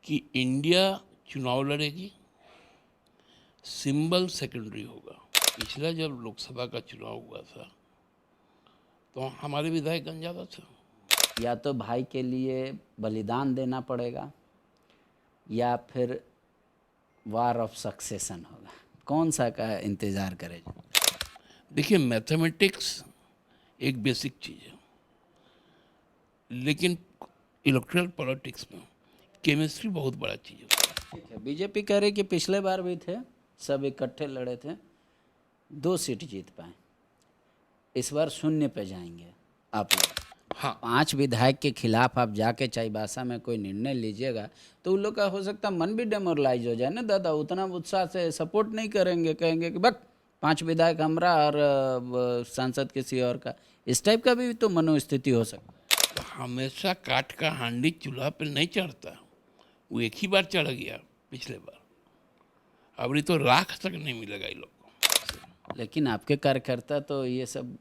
कि इंडिया चुनाव लड़ेगी, सिंबल सेकेंडरी होगा। पिछला जब लोकसभा का चुनाव हुआ था तो हमारे विधायकगण ज़्यादा थे। या तो भाई के लिए बलिदान देना पड़ेगा या फिर वार ऑफ सक्सेशन होगा, कौन सा का इंतज़ार करें? देखिए, मैथमेटिक्स एक बेसिक चीज़ है, लेकिन इलेक्ट्रल पॉलिटिक्स में केमिस्ट्री बहुत बड़ा चीज़ है। ठीक है, बीजेपी कह रही कि पिछले बार भी थे, सब इकट्ठे लड़े थे, 2 सीट जीत पाए, इस बार शून्य पे जाएंगे आप लोग। हाँ, 5 विधायक के खिलाफ आप जाके चाईबासा में कोई निर्णय लीजिएगा तो उन लोग का हो सकता मन भी डेमोरलाइज हो जाए ना दादा, उतना उत्साह से सपोर्ट नहीं करेंगे, कहेंगे कि बक 5 विधायक हमरा और सांसद किसी और का, इस टाइप का भी तो मनोस्थिति हो सकता है। तो हमेशा काठ का हांडी चूल्हा पे नहीं चढ़ता, वो एक ही बार चढ़ गया पिछले बार, अभी तो राख तक नहीं मिलेगा इन लोग को। लेकिन आपके कार्यकर्ता तो ये सब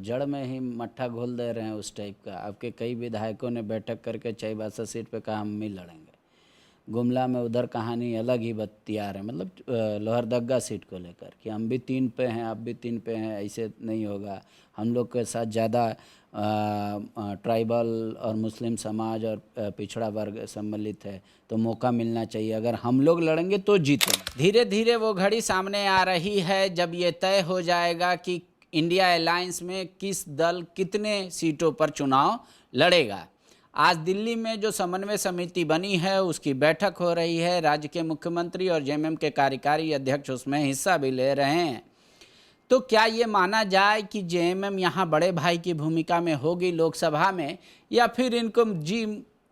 जड़ में ही मट्ठा घोल दे रहे हैं उस टाइप का। आपके कई विधायकों ने बैठक करके चाईबासा सीट पे कहा हम भी लड़ेंगे। गुमला में उधर कहानी अलग ही बतिया रहे हैं, मतलब लोहरदगा सीट को लेकर कि हम भी 3 पे हैं, आप भी 3 पे हैं, ऐसे नहीं होगा। हम लोग के साथ ज़्यादा ट्राइबल और मुस्लिम समाज और पिछड़ा वर्ग सम्मिलित है, तो मौका मिलना चाहिए, अगर हम लोग लड़ेंगे तो जीतेंगे। धीरे धीरे वो घड़ी सामने आ रही है जब ये तय हो जाएगा कि इंडिया अलायंस में किस दल कितने सीटों पर चुनाव लड़ेगा। आज दिल्ली में जो समन्वय समिति बनी है उसकी बैठक हो रही है, राज्य के मुख्यमंत्री और जेएमएम के कार्यकारी अध्यक्ष उसमें हिस्सा भी ले रहे हैं। तो क्या ये माना जाए कि जेएमएम यहाँ बड़े भाई की भूमिका में होगी लोकसभा में, या फिर इनको जी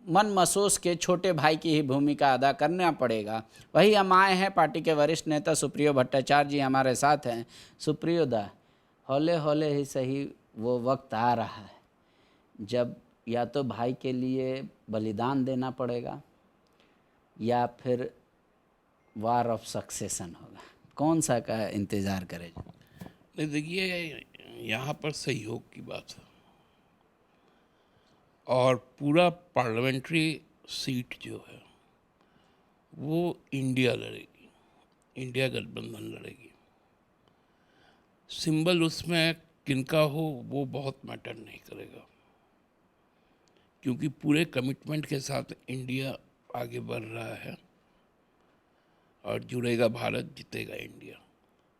मन महसूस के छोटे भाई की ही भूमिका अदा करना पड़ेगा? वही हम आए हैं, पार्टी के वरिष्ठ नेता सुप्रियो भट्टाचार्य जी हमारे साथ हैं। सुप्रियो दा, हौले हौले ही सही वो वक्त आ रहा है जब या तो भाई के लिए बलिदान देना पड़ेगा या फिर वार ऑफ सक्सेशन होगा, कौन सा का इंतज़ार करें? नहीं, देखिए, यहाँ पर सहयोग की बात है और पूरा पार्लियामेंट्री सीट जो है वो इंडिया लड़ेगी, इंडिया गठबंधन लड़ेगी। सिंबल उसमें किनका हो वो बहुत मैटर नहीं करेगा, क्योंकि पूरे कमिटमेंट के साथ इंडिया आगे बढ़ रहा है और जुड़ेगा भारत, जीतेगा इंडिया,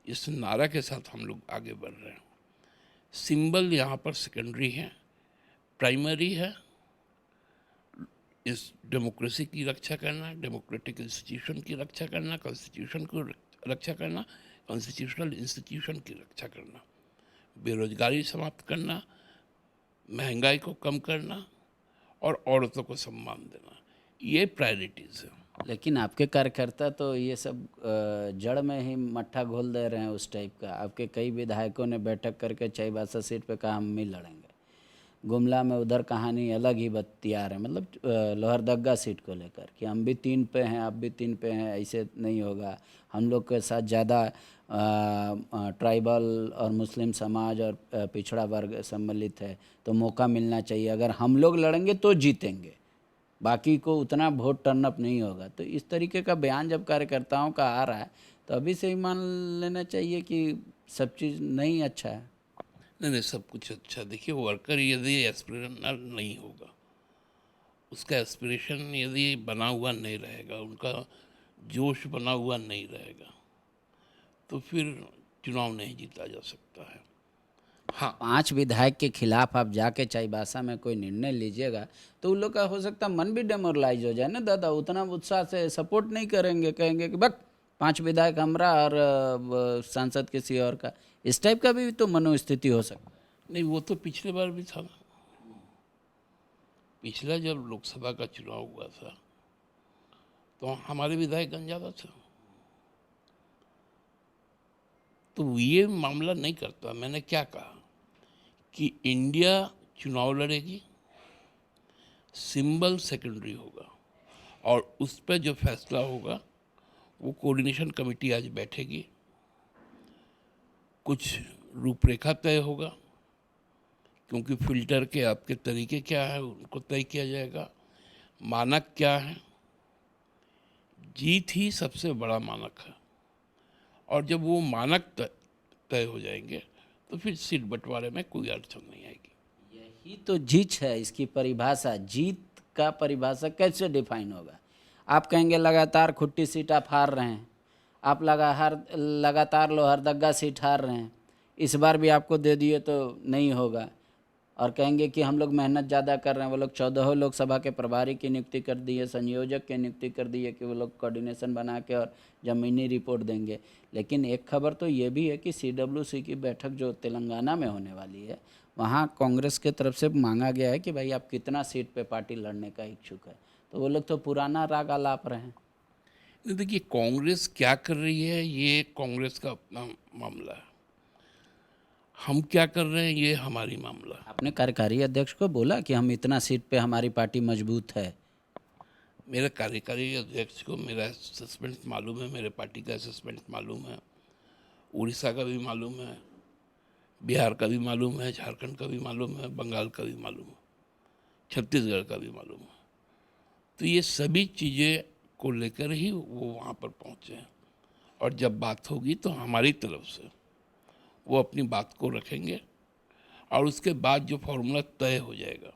इस नारा के साथ हम लोग आगे बढ़ रहे हैं। सिंबल यहाँ पर सेकेंडरी है, प्राइमरी है इस डेमोक्रेसी की रक्षा करना, डेमोक्रेटिक इंस्टीट्यूशन की रक्षा करना, कॉन्स्टिट्यूशन को रक्षा करना, कॉन्स्टिट्यूशनल इंस्टीट्यूशन की रक्षा करना, बेरोजगारी समाप्त करना, महंगाई को कम करना और औरतों को सम्मान देना, ये प्रायोरिटीज़ है। लेकिन आपके कार्यकर्ता तो ये सब जड़ में ही मट्ठा घोल दे रहे हैं उस टाइप का। आपके कई विधायकों ने बैठक करके चाईबासा सीट पे कहा हम भी लड़ेंगे। गुमला में उधर कहानी अलग ही बतिया रहे हैं, मतलब लोहरदगा सीट को लेकर कि हम भी 3 पे हैं, आप भी 3 पे हैं, ऐसे नहीं होगा। हम लोग के साथ ज़्यादा ट्राइबल और मुस्लिम समाज और पिछड़ा वर्ग सम्मिलित है, तो मौका मिलना चाहिए, अगर हम लोग लड़ेंगे तो जीतेंगे, बाकी को उतना वोट टर्नअप नहीं होगा। तो इस तरीके का बयान जब कार्यकर्ताओं का आ रहा है तो अभी से ही मान लेना चाहिए कि सब चीज़ नहीं अच्छा है। नहीं, सब कुछ अच्छा। देखिए, वर्कर यदि एस्पिरेशनल नहीं होगा, उसका एस्पिरेशन यदि बना हुआ नहीं रहेगा, उनका जोश बना हुआ नहीं रहेगा, तो फिर चुनाव नहीं जीता जा सकता है। हाँ, 5 विधायक के खिलाफ आप जाके चाईबासा में कोई निर्णय लीजिएगा तो उन लोग का हो सकता मन भी डेमोरलाइज हो जाए ना दादा, उतना उत्साह से सपोर्ट नहीं करेंगे, कहेंगे कि बक 5 विधायक हमरा और सांसद किसी और का, इस टाइप का भी तो मनोस्थिति हो सकता है। नहीं, वो तो पिछले बार भी था ना। पिछला जब लोकसभा का चुनाव हुआ था तो हमारे विधायकगण ज़्यादा थे, तो ये मामला नहीं करता। मैंने क्या कहा कि इंडिया चुनाव लड़ेगी, सिंबल सेकेंडरी होगा और उस पर जो फैसला होगा वो कोऑर्डिनेशन कमेटी आज बैठेगी, कुछ रूपरेखा तय होगा, क्योंकि फिल्टर के आपके तरीके क्या है उनको तय किया जाएगा, मानक क्या है, जीत ही सबसे बड़ा मानक है, और जब वो मानक तय हो जाएंगे तो फिर सीट बंटवारे में कोई अड़चन नहीं आएगी। यही तो जीत है, इसकी परिभाषा। जीत का परिभाषा कैसे डिफाइन होगा? आप कहेंगे लगातार खुट्टी सीट आप हार रहे हैं, आप लगातार लोहरदगा सीट हार रहे हैं, इस बार भी आपको दे दिए तो नहीं होगा। और कहेंगे कि हम लोग मेहनत ज़्यादा कर रहे हैं, वो लोग 14 लोकसभा के प्रभारी की नियुक्ति कर दी है, संयोजक की नियुक्ति कर दी है कि वो लोग कोऑर्डिनेशन बना के और ज़मीनी रिपोर्ट देंगे। लेकिन एक खबर तो ये भी है कि CWC की बैठक जो तेलंगाना में होने वाली है, वहाँ कांग्रेस के तरफ से मांगा गया है कि भाई आप कितना सीट पे पार्टी लड़ने का इच्छुक है। तो वो लोग तो पुराना राग आलाप रहे हैं। देखिए, कांग्रेस क्या कर रही है ये कांग्रेस का अपना मामला है, हम क्या कर रहे हैं ये हमारी मामला है। आपने कार्यकारी अध्यक्ष को बोला कि हम इतना सीट पे हमारी पार्टी मजबूत है? मेरे कार्यकारी अध्यक्ष को मेरा असेसमेंट मालूम है, मेरे पार्टी का असेसमेंट मालूम है, उड़ीसा का भी मालूम है, बिहार का भी मालूम है, झारखंड का भी मालूम है, बंगाल का भी मालूम है, छत्तीसगढ़ का भी मालूम है। तो ये सभी चीज़ें को लेकर ही वो वहाँ पर पहुँचे हैं, और जब बात होगी तो हमारी तरफ से वो अपनी बात को रखेंगे, और उसके बाद जो फॉर्मूला तय हो जाएगा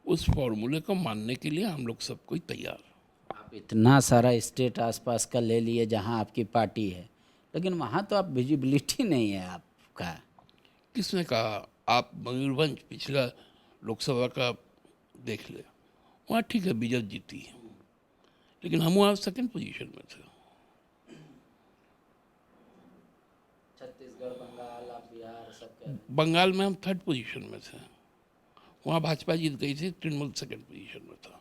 उस फॉर्मूले को मानने के लिए हम लोग सब कोई तैयार हैं। आप इतना सारा स्टेट आसपास का ले लिए जहां आपकी पार्टी है, लेकिन वहां तो आप विजिबिलिटी नहीं है आपका। किसने कहा? आप मयूरभंज पिछला लोकसभा का देख ले, वहाँ ठीक है बीजेपी जीती है, लेकिन हम वहाँ सेकंड पोजीशन में थे। छत्तीसगढ़, बंगाल, आप बिहार सब बंगाल में हम थर्ड पोजीशन में थे, वहाँ भाजपा जीत गई थी, तृणमूल सेकंड पोजीशन में था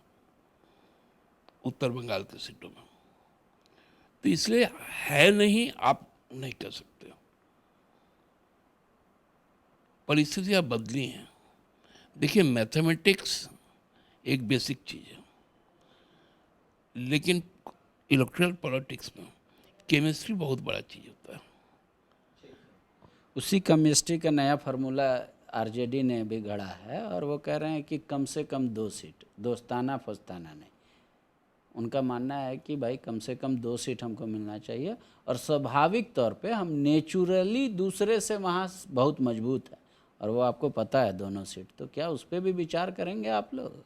उत्तर बंगाल के सीटों में। तो इसलिए है नहीं, आप नहीं कह सकते, परिस्थितियाँ बदली हैं। देखिए, मैथमेटिक्स एक बेसिक चीज़ है, लेकिन इलेक्ट्रल पॉलिटिक्स में केमिस्ट्री बहुत बड़ा चीज़ होता है। उसी केमिस्ट्री का नया फार्मूला आरजेडी ने भी गढ़ा है, और वो कह रहे हैं कि कम से कम 2 सीट, दोस्ताना फस्ताना नहीं। उनका मानना है कि भाई कम से कम 2 सीट हमको मिलना चाहिए, और स्वाभाविक तौर पे हम नेचुरली दूसरे से वहाँ बहुत मजबूत है, और वो आपको पता है दोनों सीट। तो क्या उस पर भी विचार करेंगे आप लोग?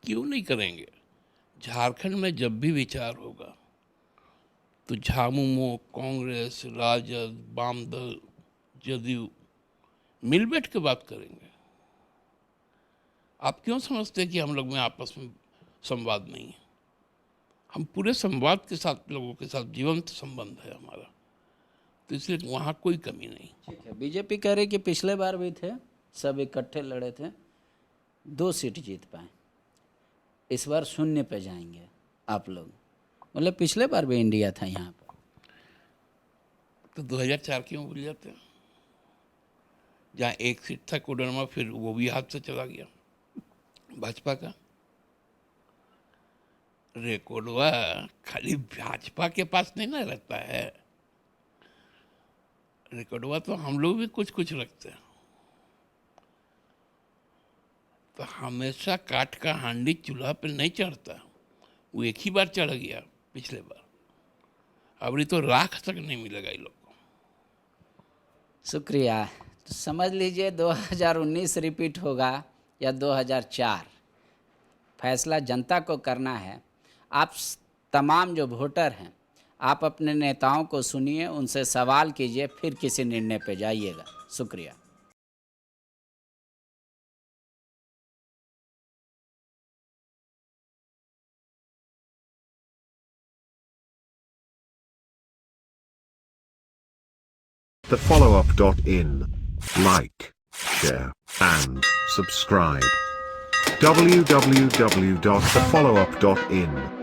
क्यों नहीं करेंगे? झारखंड में जब भी विचार होगा तो झामुमो, कांग्रेस, राजद, वामदल, जदयू मिल बैठ के बात करेंगे। आप क्यों समझते हैं कि हम लोग में आपस में संवाद नहीं है? हम पूरे संवाद के साथ, लोगों के साथ जीवंत संबंध है हमारा, तो इसलिए वहाँ कोई कमी नहीं। ठीक है। बीजेपी कह रही कि पिछले बार भी थे, सब इकट्ठे लड़े थे, 2 सीट जीत पाए, इस बार 0 पे जाएंगे आप लोग। मतलब पिछले बार भी इंडिया था यहाँ पर, तो 2004 क्यों भूल जाते हैं? जहाँ 1 सीट था कोडरमा, फिर वो भी हाथ से चला गया भाजपा का। रेकोडवा खाली भाजपा के पास नहीं ना रहता है, रेकोडवा तो हम लोग भी कुछ कुछ रखते हैं। तो हमेशा काठ का हांडी चूल्हा पे नहीं चढ़ता, वो एक ही बार चढ़ गया पिछले बार, अभी तो राख तक नहीं मिलेगा इन लोग को। शुक्रिया। तो समझ लीजिए 2019 रिपीट होगा या 2004, फैसला जनता को करना है। आप तमाम जो वोटर हैं, आप अपने नेताओं को सुनिए, उनसे सवाल कीजिए, फिर किसी निर्णय पे जाइएगा। शुक्रिया। thefallowup.in. Like, share, and subscribe. www.thefallowup.in